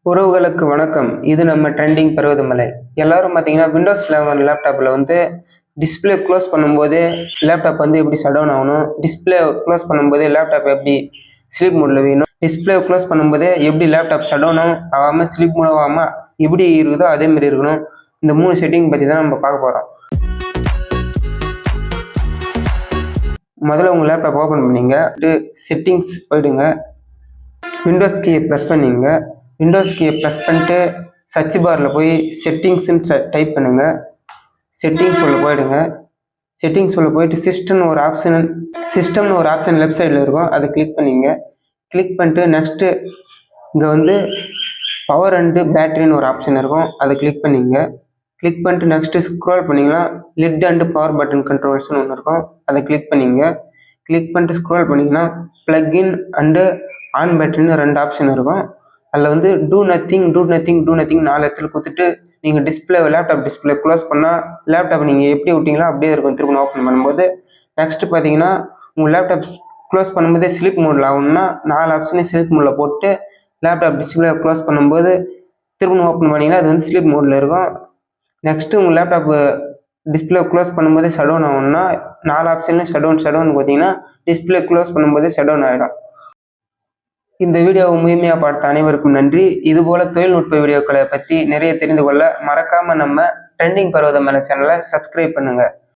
உறவுகளுக்கு வணக்கம். இது நம்ம ட்ரெண்டிங் பருவதமலை. எல்லாரும் பார்த்தீங்கன்னா விண்டோஸ் 11 லேப்டாப்பில் வந்து டிஸ்பிளே க்ளோஸ் பண்ணும்போது லேப்டாப் வந்து எப்படி ஷட் டவுன் ஆகணும், டிஸ்பிளே க்ளோஸ் பண்ணும்போது லேப்டாப் எப்படி ஸ்லீப் மோடில் வேணும், டிஸ்பிளே க்ளோஸ் பண்ணும்போது எப்படி லேப்டாப் ஷட் டவுன் ஆகாமல் ஸ்லீப் மோட் ஆகாமல் எப்படி இருக்குதோ அதேமாரி இருக்கணும். இந்த 3 செட்டிங் பற்றி தான் நம்ம பார்க்க போகிறோம். முதல்ல உங்கள் லேப்டாப் ஓப்பன் பண்ணிங்க, செட்டிங்ஸ் போயிடுங்க, விண்டோஸ் கீயை ப்ரெஸ் பண்ணிங்க. விண்டோஸ் கீயை ப்ரெஸ் பண்ணிட்டு சர்ச் பாரில் போய் செட்டிங்ஸ்ன்னு டைப் பண்ணுங்கள். செட்டிங்ஸ் உள்ள போயிடுங்க. செட்டிங்ஸ் உள்ள போயிட்டு சிஸ்டம்னு ஒரு ஆப்ஷன் லெஃப்ட் சைடில் இருக்கும், அதை கிளிக் பண்ணிங்க. கிளிக் பண்ணிட்டு நெக்ஸ்ட்டு இங்கே வந்து பவர் அண்டு பேட்டரின்னு ஒரு ஆப்ஷன் இருக்கும், அதை கிளிக் பண்ணிங்க. கிளிக் பண்ணிட்டு நெக்ஸ்ட்டு ஸ்க்ரோல் பண்ணிங்கன்னா லிட் அண்டு பவர் பட்டன் கண்ட்ரோல்ஸ்னு ஒன்று இருக்கும், அதை கிளிக் பண்ணிங்க. கிளிக் பண்ணிட்டு ஸ்க்ரோல் பண்ணிங்கன்னா ப்ளக்இன் அண்டு ஆன் பேட்டரின்னு 2 ஆப்ஷன் இருக்கும். அதில் வந்து டூ நத்திங் 4 இடத்துல கொடுத்துட்டு நீங்கள் லேப்டாப் டிஸ்பிளே க்ளோஸ் பண்ணால் லேப்டாப் நீங்கள் எப்படி விட்டீங்களோ அப்படியே இருக்கும் திரும்ப ஓப்பன் பண்ணும்போது. நெக்ஸ்ட்டு பார்த்தீங்கன்னா உங்கள் லேப்டாப் க்ளோஸ் பண்ணும்போதே ஸ்லீப் மோடில் ஆகணும்னா 4 ஆப்ஷனையும் ஸ்லீப் மோடில் போட்டு லேப்டாப் டிஸ்பிளே க்ளோஸ் பண்ணும்போது திரும்ப ஓப்பன் பண்ணிங்கன்னா அது வந்து ஸ்லீப் மோடில் இருக்கும். நெக்ஸ்ட்டு உங்கள் லேப்டாப் டிஸ்பிளே க்ளோஸ் பண்ணும்போதே ஷட் டவுன் ஆகணும்னா 4 ஆப்ஷன்லையும் ஷட் டவுன் பார்த்தீங்கன்னா டிஸ்பிளே க்ளோஸ் பண்ணும்போதே ஷட் டவுன் ஆகிடும். இந்த வீடியோவை முழுமையாக பார்த்த அனைவருக்கும் நன்றி. இதுபோல தொழில்நுட்ப வீடியோக்களை பற்றி நிறைய தெரிந்து கொள்ள மறக்காமல் நம்ம ட்ரெண்டிங் பருவதமலை சேனலை சப்ஸ்கிரைப் பண்ணுங்கள்.